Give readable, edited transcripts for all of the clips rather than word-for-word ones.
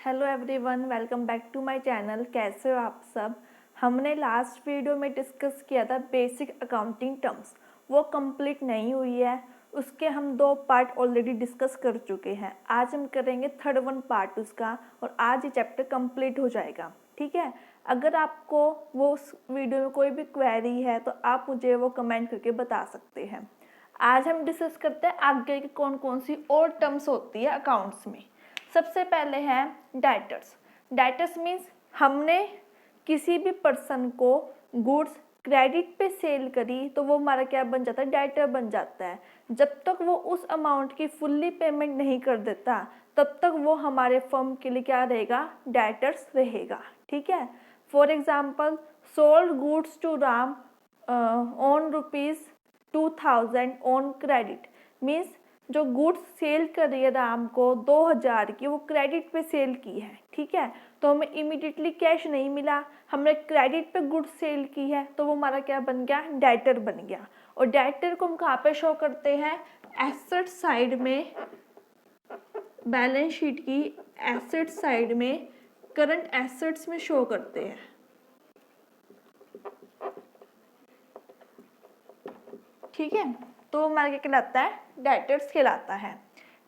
Hello everyone, welcome back to my channel. कैसे हो आप सब। हमने लास्ट वीडियो में डिस्कस किया था बेसिक अकाउंटिंग टर्म्स, वो कंप्लीट नहीं हुई है। उसके हम 2 पार्ट ऑलरेडी डिस्कस कर चुके हैं। आज हम करेंगे थर्ड वन पार्ट उसका, और आज ये चैप्टर कंप्लीट हो जाएगा। ठीक है, अगर आपको वो उस वीडियो में कोई भी क्वेरी है तो आप मुझे वो कमेंट करके बता सकते हैं। आज हम डिस्कस करते हैं आगे की कौन कौन सी और टर्म्स होती है अकाउंट्स में। सबसे पहले है डाइटर्स। डाइटर्स मीन्स हमने किसी भी पर्सन को गुड्स क्रेडिट पे सेल करी तो वो हमारा क्या बन जाता है, डाइटर बन जाता है। जब तक वो उस अमाउंट की फुल्ली पेमेंट नहीं कर देता तब तक वो हमारे फर्म के लिए क्या रहेगा, डाइटर्स रहेगा। ठीक है, for example sold goods to Ram on ₹2000 on credit means जो गुड्स सेल कर रही है राम को 2000 की, वो क्रेडिट पे सेल की है। ठीक है, तो हमें इमीडिएटली कैश नहीं मिला, हमने क्रेडिट पे गुड्स सेल की है, तो वो हमारा क्या बन गया, डाइटर बन गया। और डाइटर को हम कहाँ पे शो करते हैं, एसेट साइड में, बैलेंस शीट की एसेट साइड में करंट एसेट्स में शो करते हैं। ठीक है, तो हमारा क्या कहलाता है, डाइटर्स कहलाता है।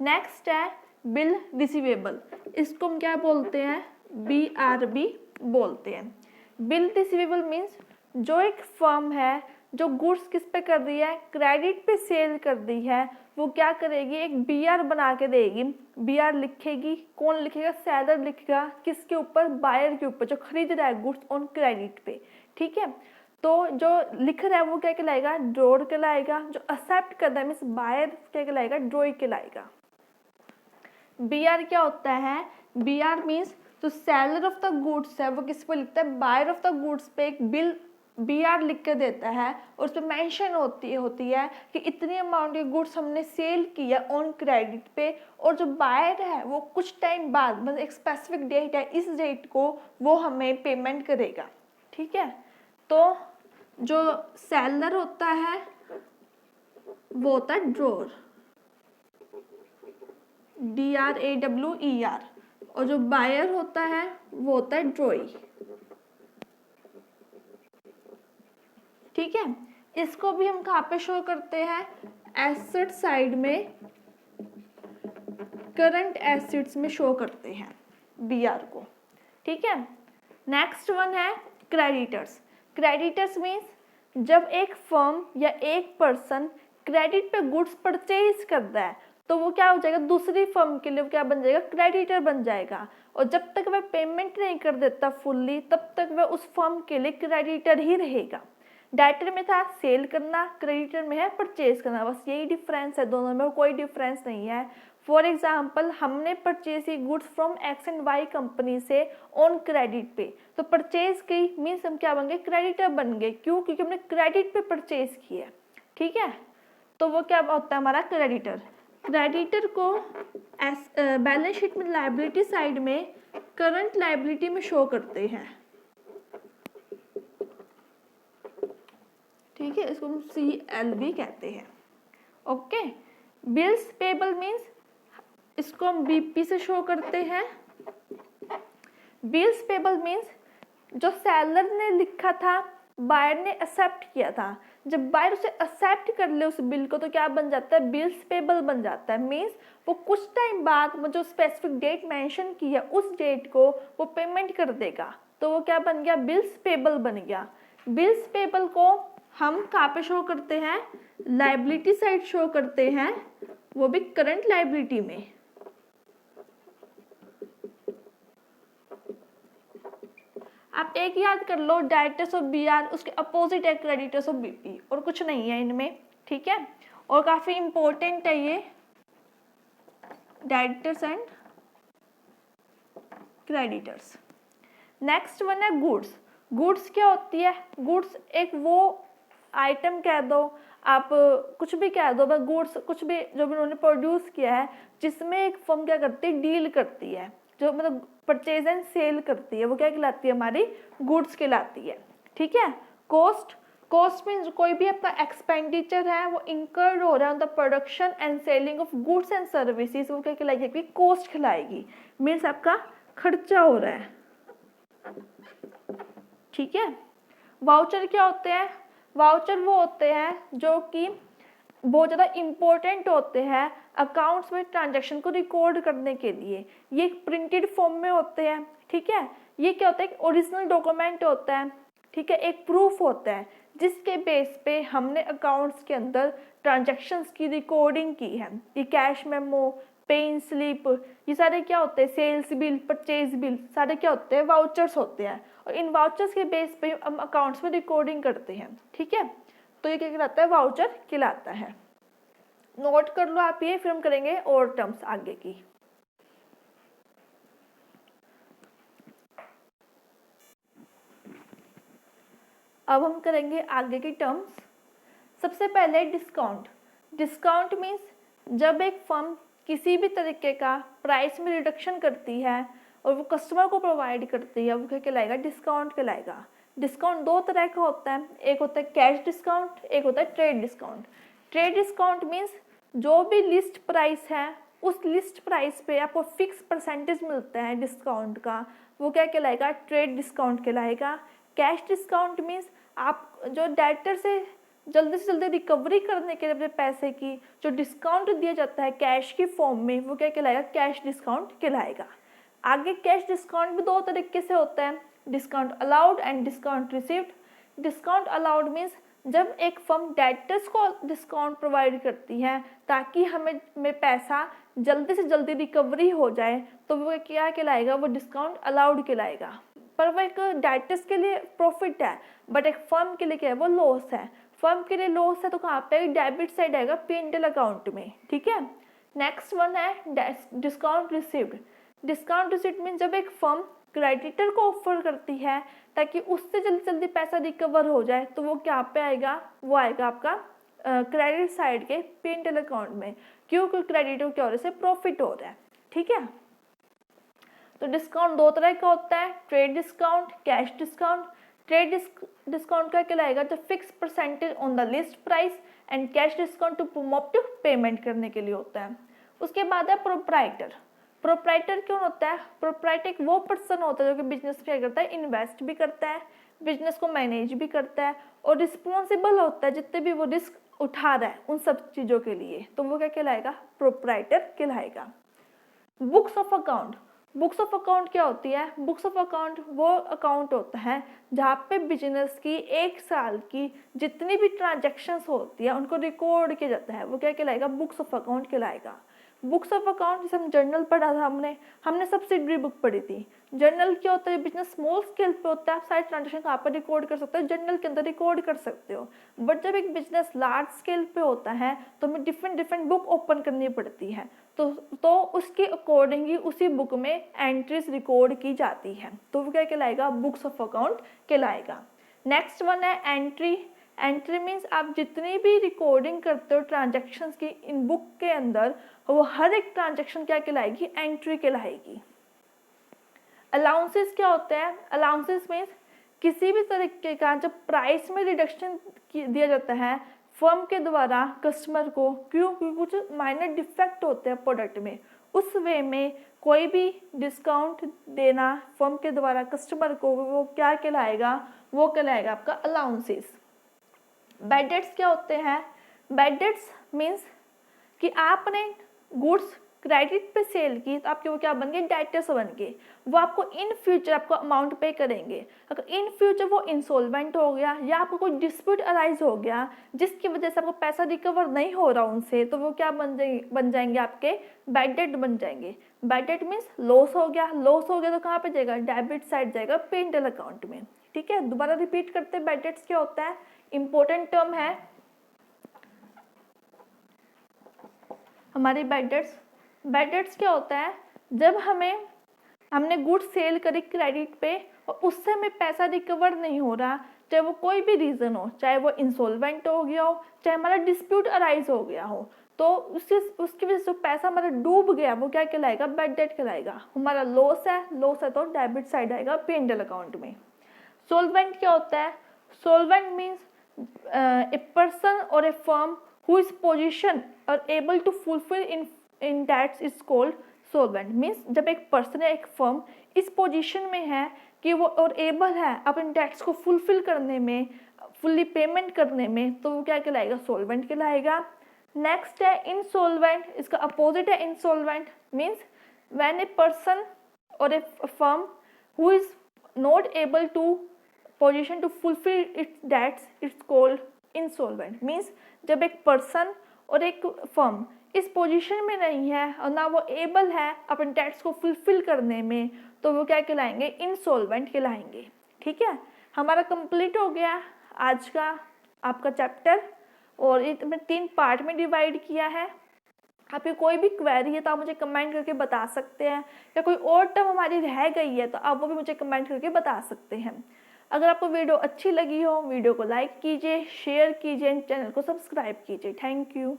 नेक्स्ट है बिल रिसीवेबल, इसको हम क्या बोलते हैं, BRB बोलते हैं। बिल रिसीवेबल मीन्स जो एक फर्म है जो गुड्स किस पे कर रही है, क्रेडिट पे सेल कर दी है, वो क्या करेगी, एक BR बना के देगी। BR लिखेगी, कौन लिखेगा, सेलर लिखेगा, किसके ऊपर, बायर के ऊपर, जो खरीद रहा है गुड्स ऑन क्रेडिट पे। ठीक है, तो जो लिख रहा है वो क्या कहलाएगा, ड्रॉर कहलाएगा। जो एक्सेप्ट कर रहा है मीन्स बायर क्या कहलाएगा, ड्रॉई कहलाएगा। BR क्या होता है, BR मीन्स जो सेलर ऑफ द गुड्स है वो किस पे लिखता है, बायर ऑफ द गुड्स पे एक बिल BR लिख के देता है, और उस पर मैंशन होती है कि इतनी अमाउंट की गुड्स हमने सेल की है ऑन क्रेडिट पे, और जो बायर है वो कुछ टाइम बाद, मतलब एक स्पेसिफिक डेट है, इस डेट को वो हमें पेमेंट करेगा। ठीक है, तो जो सेलर होता है वो होता है ड्रॉर, DRAWER, और जो बायर होता है वो होता है ड्रॉई। ठीक है, इसको भी हम कहाँ पे शो करते हैं, एसेट साइड में, करंट एसेट्स में शो करते हैं BR को। ठीक है, नेक्स्ट वन है क्रेडिटर्स। क्रेडिटर्स मीन्स जब एक फर्म या एक पर्सन क्रेडिट पे गुड्स परचेज करता है तो वो क्या हो जाएगा, दूसरी फर्म के लिए क्या बन जाएगा, क्रेडिटर बन जाएगा। और जब तक वह पेमेंट नहीं कर देता फुल्ली तब तक वह उस फर्म के लिए क्रेडिटर ही रहेगा। डाइटर में था सेल करना, क्रेडिटर में है परचेज करना, बस यही डिफरेंस है, दोनों में कोई डिफरेंस नहीं है। फॉर एग्जाम्पल हमने परचेज की गुड्स फ्रॉम X&Y कंपनी से ऑन क्रेडिट पे, तो परचेज की मीन्स हम क्या बन गए, क्रेडिटर बन गए। क्यों, क्योंकि हमने क्रेडिट पे परचेज की है। ठीक है, तो वो क्या होता है हमारा क्रेडिटर। क्रेडिटर को बैलेंस शीट में लायबिलिटी साइड में करंट लायबिलिटी में शो करते हैं। ठीक है, इसको हम CLB कहते हैं। ओके, बिल्स पेबल मीन्स इसको हम BP से शो करते हैं। बिल्स पेबल मीन्स जो सेलर ने लिखा था बायर ने एक्सेप्ट किया था, जब बायर उसे एक्सेप्ट कर ले उस बिल को तो क्या बन जाता है, बिल्स पेबल बन जाता है। मीन्स वो कुछ टाइम बाद जो स्पेसिफिक डेट मेंशन की है उस डेट को वो पेमेंट कर देगा, तो वो क्या बन गया, बिल्स पेबल बन गया। बिल्स पेबल को हम कहाँ पे शो करते हैं, लायबिलिटी साइड शो करते हैं, वो भी करंट लायबिलिटी में। आप एक याद कर लो, डाइटर्स ऑफ BR, उसके अपोजिट है क्रेडिटर्स ऑफ BP, और कुछ नहीं है इनमें। ठीक है, और काफी इंपॉर्टेंट है ये dieters and creditors. Next one है गुड्स। गुड्स क्या होती है, गुड्स एक वो आइटम कह दो, आप कुछ भी कह दो, बस गुड्स कुछ भी जो भी उन्होंने प्रोड्यूस किया है जिसमें एक फर्म क्या करती है, डील करती है, जो मतलब परचेज एंड सेल करती है, वो क्या कहलाती है, हमारी गुड्स कहलाती है। ठीक है, कॉस्ट, कॉस्ट मीन्स कोई भी आपका एक्सपेंडिचर है वो इंकर्ड हो रहा है on the production and selling of goods and services, वो क्या कहलाएगी, कॉस्ट कहलाएगी। मीन्स आपका खर्चा हो रहा है, ठीक है। वाउचर क्या होते हैं? वाउचर वो होते हैं जो कि बहुत ज़्यादा इम्पोर्टेंट होते हैं अकाउंट्स में ट्रांजैक्शन को रिकॉर्ड करने के लिए। ये प्रिंटेड फॉर्म में होते हैं, ठीक है। ये क्या होता है? ओरिजिनल डॉक्यूमेंट होता है, ठीक है, एक प्रूफ होता है जिसके बेस पे हमने अकाउंट्स के अंदर ट्रांजैक्शंस की रिकॉर्डिंग की है। ये कैश मेमो, पेन स्लिप, ये सारे क्या होते हैं? सेल्स बिल, परचेज बिल, सारे क्या होते हैं? वाउचर्स होते हैं। और इन वाउचर्स के बेस पे हम अकाउंट्स में रिकॉर्डिंग करते हैं, ठीक है। तो ये क्या कहलाता है? वाउचर कहलाता है। नोट कर लो आप ये, फिर हम करेंगे और टर्म्स आगे की। अब हम करेंगे आगे की टर्म्स। सबसे पहले डिस्काउंट। डिस्काउंट मीन्स जब एक फर्म किसी भी तरीके का प्राइस में रिडक्शन करती है और वो कस्टमर को प्रोवाइड करती है, वो क्या कहलाएगा? डिस्काउंट कहलाएगा। डिस्काउंट दो तरह का होता है, एक होता है कैश डिस्काउंट, एक होता है trade discount. Trade discount means जो भी लिस्ट प्राइस है उस लिस्ट प्राइस पे आपको फिक्स परसेंटेज मिलता है डिस्काउंट का, वो क्या कहलाएगा? ट्रेड डिस्काउंट कहलाएगा। कैश डिस्काउंट मीन्स आप जो डेटर से जल्दी रिकवरी करने के लिए अपने पैसे की जो डिस्काउंट दिया जाता है कैश की फॉर्म में, वो क्या कहलाएगा? कैश डिस्काउंट कहलाएगा। आगे कैश डिस्काउंट भी दो तरीके से होता है, discount allowed and discount received. Discount allowed means जब एक फर्म डेटर्स को डिस्काउंट प्रोवाइड करती है ताकि हमें पैसा जल्दी से जल्दी रिकवरी हो जाए, तो वो क्या कहलाएगा? वो डिस्काउंट अलाउड कहलाएगा। पर वो एक डेटर्स के लिए प्रॉफिट है, बट एक फर्म के लिए क्या है? वो लॉस है। फर्म के लिए लॉस है तो कहाँ पे? डेबिट साइड आएगा P&L अकाउंट में, ठीक है। नेक्स्ट वन है discount received. Discount received mean जब एक फर्म क्रेडिटर को ऑफर करती है ताकि उससे जल्दी पैसा रिकवर हो जाए, तो वो क्या पे आएगा? वो आएगा आपका क्रेडिट साइड के P&L अकाउंट में, क्योंकि क्रेडिटर क्या हो रहा है? प्रॉफिट हो रहा है, ठीक है। तो डिस्काउंट दो तरह का होता है, trade discount, cash discount. Trade discount का कहलाएगा जो fix percentage on the list price, and cash discount to promote payment करने के लिए होता है। उसके बाद है प्रोप्राइटर। प्रोप्राइटर क्यों होता है? प्रोप्राइटर एक वो पर्सन होता है जो कि बिजनेस क्या करता है? इन्वेस्ट भी करता है, बिजनेस को मैनेज भी करता है और रिस्पॉन्सिबल होता है जितने भी वो रिस्क उठा रहा है उन सब चीज़ों के लिए, तो वो क्या कहलाएगा? प्रोप्राइटर कहलाएगा। Books of account. Books of account क्या होती है? बुक्स ऑफ अकाउंट वो अकाउंट होता है जहाँ पे बिजनेस की एक साल की जितनी भी ट्रांजैक्शंस होती है उनको रिकॉर्ड किया जाता है, वो क्या कहलाएगा? बुक्स ऑफ अकाउंट कहलाएगा। बुक्स ऑफ अकाउंट जैसे हम जर्नल पढ़ा था, हमने सब्सिडरी बुक पढ़ी थी। जर्नल क्या होता है? बिजनेस स्मॉल स्केल पे होता है, आप सारे ट्रांजेक्शन कहाँ पर रिकॉर्ड कर सकते हो? जर्नल के अंदर रिकॉर्ड कर सकते हो। बट जब एक बिजनेस लार्ज स्केल पे होता है तो हमें डिफरेंट बुक ओपन करनी पड़ती है, तो उसके अकॉर्डिंग ही उसी बुक में एंट्रीज रिकॉर्ड की जाती है, तो वो क्या कहलाएगा? बुक्स ऑफ अकाउंट कहलाएगा। नेक्स्ट वन है एंट्री। एंट्री मीन्स आप जितनी भी रिकॉर्डिंग करते हो ट्रांजैक्शंस की इन बुक के अंदर, वो हर एक ट्रांजैक्शन क्या कहलाएगी? एंट्री कहलाएगी। अलाउंसेस क्या होते हैं? अलाउंसेस मीन्स किसी भी तरीके का जब प्राइस में रिडक्शन दिया जाता है फर्म के द्वारा कस्टमर को, क्योंकि कुछ माइनर डिफेक्ट होते हैं प्रोडक्ट में, उस वे में कोई भी डिस्काउंट देना फर्म के द्वारा कस्टमर को, वो क्या कहलाएगा? वो कहलाएगा आपका अलाउंसेस। बैड डेट्स क्या होते हैं? बैड डेट्स मीन्स कि आपने गुड्स क्रेडिट पे सेल की तो आपके वो क्या बन गए? डेटर्स बन गए। वो आपको इन फ्यूचर आपको अमाउंट पे करेंगे। अगर इन फ्यूचर वो इंसॉल्वेंट हो गया या आपको कोई डिस्प्यूट अराइज हो गया जिसकी वजह से आपको पैसा रिकवर नहीं हो रहा उनसे, तो वो क्या बन जाएंगे? आपके बैड डेट बन जाएंगे। बैड डेट मीन्स लॉस हो गया। लॉस हो गया तो कहाँ पे जाएगा? डेबिट साइड जाएगा P&L अकाउंट में, ठीक है। दोबारा रिपीट करते हैं, बैड डेट्स क्या होता है? इंपॉर्टेंट टर्म है हमारी बैड डेट्स। बैड डेट्स क्या होता है? जब हमने गुड्स सेल करी क्रेडिट पे और उससे हमें पैसा रिकवर नहीं हो रहा, चाहे वो कोई भी रीज़न हो, चाहे वो इंसॉल्वेंट हो गया हो, चाहे हमारा डिस्प्यूट अराइज हो गया हो, तो उसकी वजह से जो पैसा हमारा डूब गया वो क्या कहलाएगा? बैड डेट कहलाएगा। हमारा लॉस है तो डेबिट साइड आएगा P&L अकाउंट में। सोल्वेंट क्या होता है? सोल्वेंट means A person or a firm who is position or able to fulfill in debts is called solvent means जब एक पर्सन या एक फर्म इस पोजीशन में है कि वो और एबल है अपने डेट्स को फुलफिल करने में, फुल्ली पेमेंट करने में, तो वो क्या कहलाएगा? सोलवेंट कहलाएगा। नेक्स्ट है इनसॉल्वेंट, इसका अपोजिट है insolvent means when a person or a firm who is not able to position to fulfil its debts, it's called insolvent means जब एक पर्सन और एक फर्म इस पोजीशन में नहीं है और ना वो एबल है अपने डेट्स को फुलफिल करने में, तो वो क्या कहलाएंगे? इंसॉल्वेंट कहलाएंगे। ठीक है, हमारा कंप्लीट हो गया आज का आपका चैप्टर, और ये मैंने 3 पार्ट में डिवाइड किया है। आपकी कोई भी क्वेरी है तो आप मुझे कमेंट करके बता सकते हैं, या कोई और टर्म हमारी रह गई है तो आप वो भी मुझे कमेंट करके बता सकते हैं। अगर आपको वीडियो अच्छी लगी हो, वीडियो को लाइक कीजिए, शेयर कीजिए, चैनल को सब्सक्राइब कीजिए। Thank you.